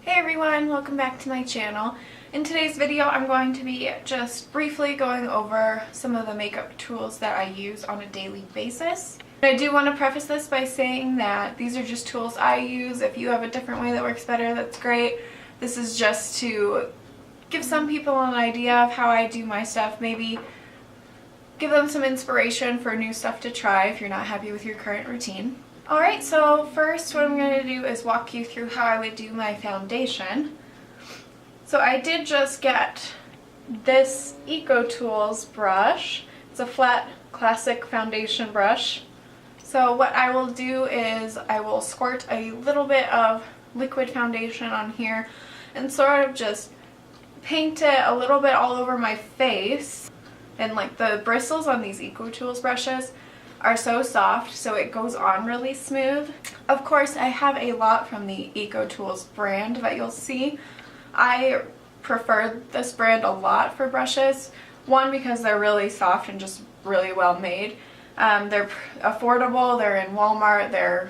Hey everyone, welcome back to my channel. In today's video I'm going to be just briefly going over some of the makeup tools that I use on a daily basis. I do want to preface this by saying that these are just tools I use. If you have a different way that works better, that's great. This is just to give some people an idea of how I do my stuff, maybe give them some inspiration for new stuff to try if you're not happy with your current routine. Alright, so first what I'm going to do is walk you through how I would do my foundation. So I did just get this EcoTools brush. It's a flat classic foundation brush. So what I will do is I will squirt a little bit of liquid foundation on here and sort of just paint it a little bit all over my face. And like the bristles on these EcoTools brushes are so soft, so it goes on really smooth. Of course, I have a lot from the EcoTools brand that you'll see. I prefer this brand a lot for brushes. One, because they're really soft and just really well made. They're affordable, they're in Walmart, they're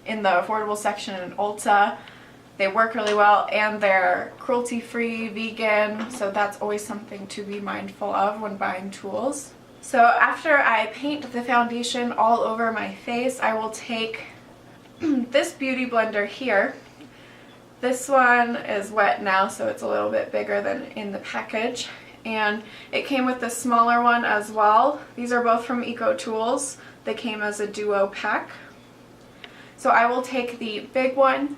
in the affordable section in Ulta. They work really well, and they're cruelty-free, vegan, so that's always something to be mindful of when buying tools. So after I paint the foundation all over my face, I will take this beauty blender here. This one is wet now, so it's a little bit bigger than in the package. And it came with the smaller one as well. These are both from EcoTools. They came as a duo pack. So I will take the big one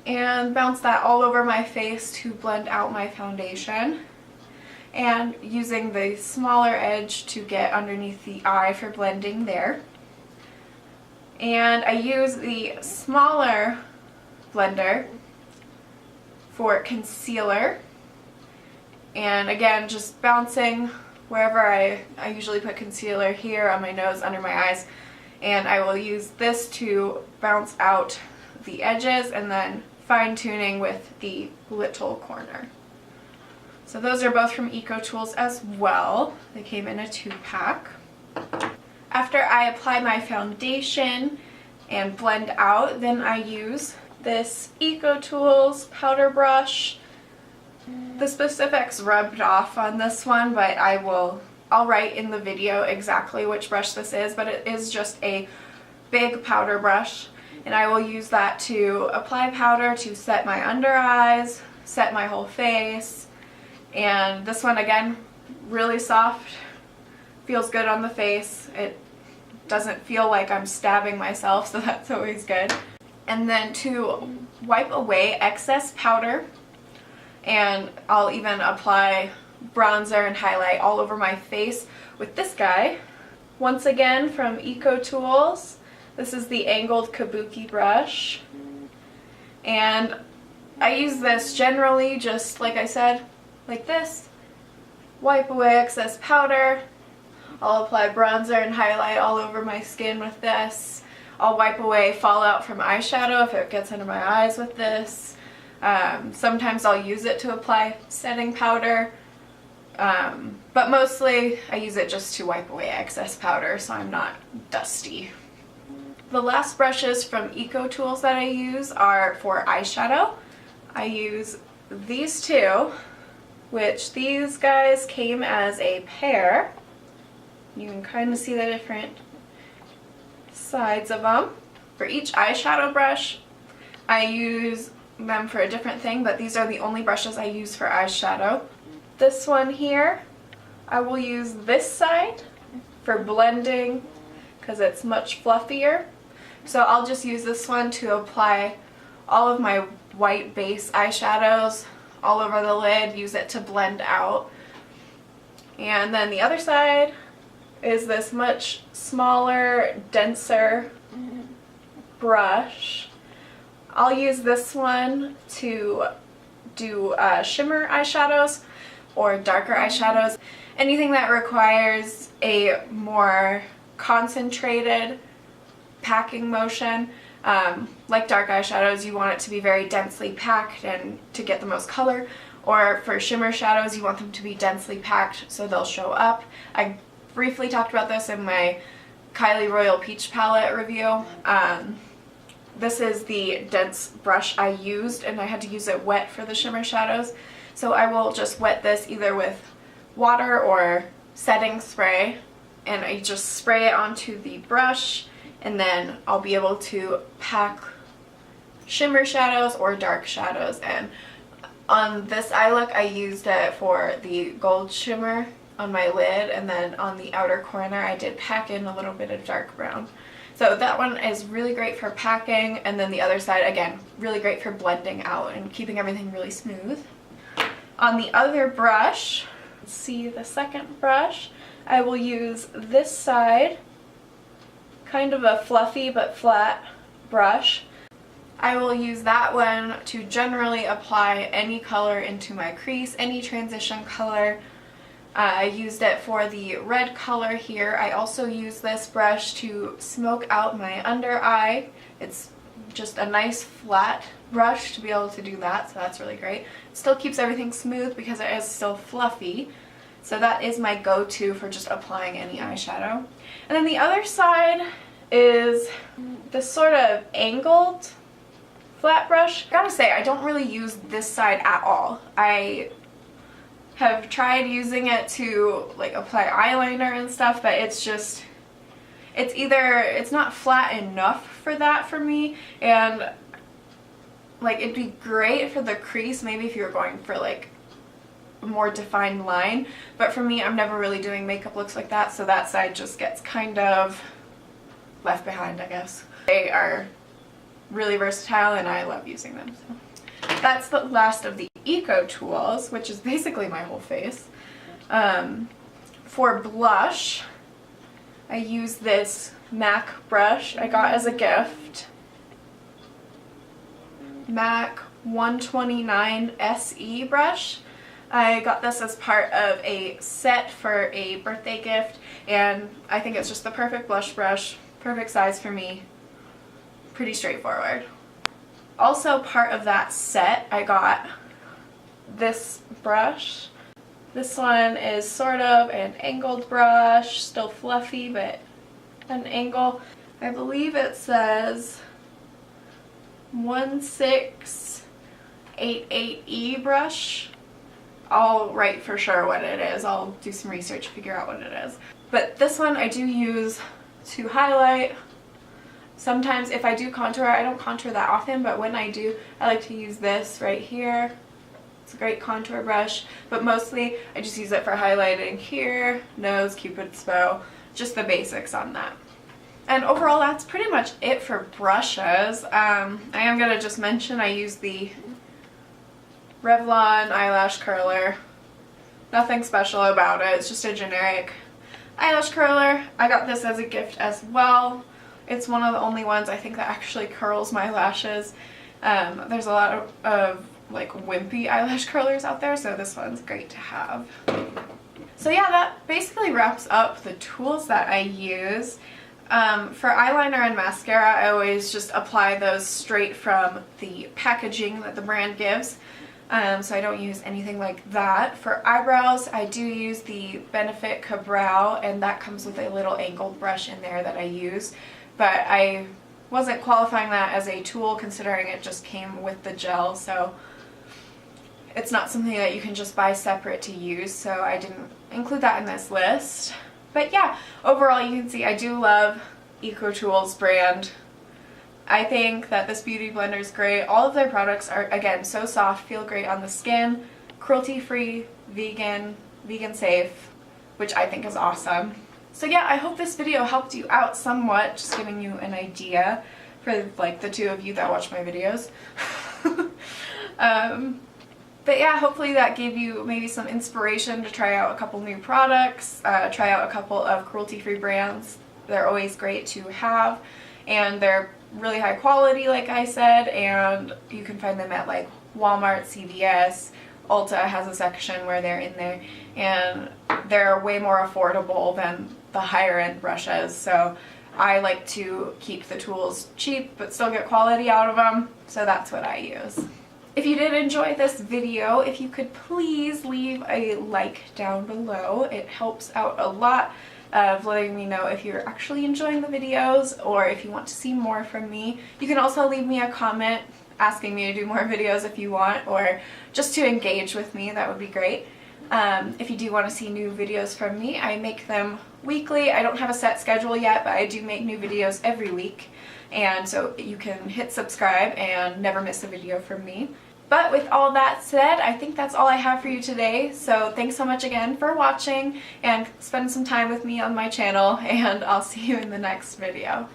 and bounce that all over my face to blend out my foundation. And using the smaller edge to get underneath the eye for blending there. And I use the smaller blender for concealer. And again, just bouncing wherever I usually put concealer here on my nose, under my eyes. And I will use this to bounce out the edges and then fine tuning with the little corner. So those are both from EcoTools as well. They came in a 2-pack. After I apply my foundation and blend out, then I use this EcoTools powder brush. The specifics rubbed off on this one, but I'll write in the video exactly which brush this is, but it is just a big powder brush. And I will use that to apply powder to set my under eyes, set my whole face. And this one, again, really soft, feels good on the face. It doesn't feel like I'm stabbing myself, so that's always good. And then to wipe away excess powder, and I'll even apply bronzer and highlight all over my face with this guy. Once again, from EcoTools. This is the angled kabuki brush. And I use this generally, just like I said, like this. Wipe away excess powder. I'll apply bronzer and highlight all over my skin with this. I'll wipe away fallout from eyeshadow if it gets under my eyes with this. Sometimes I'll use it to apply setting powder. But mostly I use it just to wipe away excess powder so I'm not dusty. The last brushes from EcoTools that I use are for eyeshadow. I use these two, which these guys came as a pair. You can kind of see the different sides of them. For each eyeshadow brush, I use them for a different thing, but these are the only brushes I use for eyeshadow. This one here, I will use this side for blending because it's much fluffier. So I'll just use this one to apply all of my white base eyeshadows all over the lid, use it to blend out. And then the other side is this much smaller, denser brush. I'll use this one to do shimmer eyeshadows or darker eyeshadows. Anything that requires a more concentrated packing motion. Like dark eyeshadows, you want it to be very densely packed and to get the most color, or for shimmer shadows you want them to be densely packed so they'll show up. I briefly talked about this in my Kylie Royal Peach palette review. this is the dense brush I used, and I had to use it wet for the shimmer shadows. So I will just wet this either with water or setting spray, and I just spray it onto the brush, and then I'll be able to pack shimmer shadows or dark shadows in. On this eye look, I used it for the gold shimmer on my lid, and then on the outer corner I did pack in a little bit of dark brown. So that one is really great for packing, and then the other side, again, really great for blending out and keeping everything really smooth. On the other brush, let's see the second brush, I will use this side, kind of a fluffy but flat brush. I will use that one to generally apply any color into my crease, any transition color. I used it for the red color here. I also use this brush to smoke out my under eye. It's just a nice flat brush to be able to do that, so that's really great. It still keeps everything smooth because it is still fluffy. So that is my go-to for just applying any eyeshadow. And then the other side is this sort of angled flat brush. I gotta say, I don't really use this side at all. I have tried using it to like apply eyeliner and stuff, but it's just, it's not flat enough for that for me, and like it'd be great for the crease maybe if you were going for like a more defined line, but for me, I'm never really doing makeup looks like that, so that side just gets kind of left behind, I guess. They are really versatile and I love using them. So that's the last of the Eco tools, which is basically my whole face. For blush, I use this MAC brush I got as a gift. MAC 129 SE brush. I got this as part of a set for a birthday gift, and I think it's just the perfect blush brush, perfect size for me, pretty straightforward. Also part of that set, I got this brush. This one is sort of an angled brush, still fluffy but an angle. I believe it says 1688E brush. I'll write for sure what it is. I'll do some research to figure out what it is. But this one I do use to highlight. Sometimes if I do contour, I don't contour that often, but when I do, I like to use this right here. It's a great contour brush, but mostly I just use it for highlighting here, nose, cupid's bow, just the basics on that. And overall, that's pretty much it for brushes. I am going to just mention I use the Revlon Eyelash Curler. Nothing special about it, it's just a generic eyelash curler. I got this as a gift as well. It's one of the only ones I think that actually curls my lashes. There's a lot of like wimpy eyelash curlers out there, so this one's great to have. So yeah, that basically wraps up the tools that I use. For eyeliner and mascara, I always just apply those straight from the packaging that the brand gives. So I don't use anything like that. For eyebrows, I do use the Benefit Ka-Brow, and that comes with a little angled brush in there that I use. But I wasn't qualifying that as a tool considering it just came with the gel, so it's not something that you can just buy separate to use, so I didn't include that in this list. But yeah, overall you can see I do love EcoTools brand. I think that this beauty blender is great. All of their products are, again, so soft, feel great on the skin, cruelty-free, vegan, vegan safe, which I think is awesome. So yeah, I hope this video helped you out somewhat, just giving you an idea for like the two of you that watch my videos. But yeah, hopefully that gave you maybe some inspiration to try out a couple new products, try out a couple of cruelty-free brands. They're always great to have, and they're really high quality, like I said, and you can find them at like Walmart, CVS, Ulta has a section where they're in there, and they're way more affordable than the higher end brushes, so I like to keep the tools cheap but still get quality out of them, so that's what I use. If you did enjoy this video, if you could please leave a like down below, it helps out a lot. of letting me know if you're actually enjoying the videos or if you want to see more from me. You can also leave me a comment asking me to do more videos if you want, or just to engage with me. That would be great. If you do want to see new videos from me, I make them weekly. I don't have a set schedule yet, but I do make new videos every week, and so you can hit subscribe and never miss a video from me. But with all that said, I think that's all I have for you today. So thanks so much again for watching and spending some time with me on my channel, and I'll see you in the next video.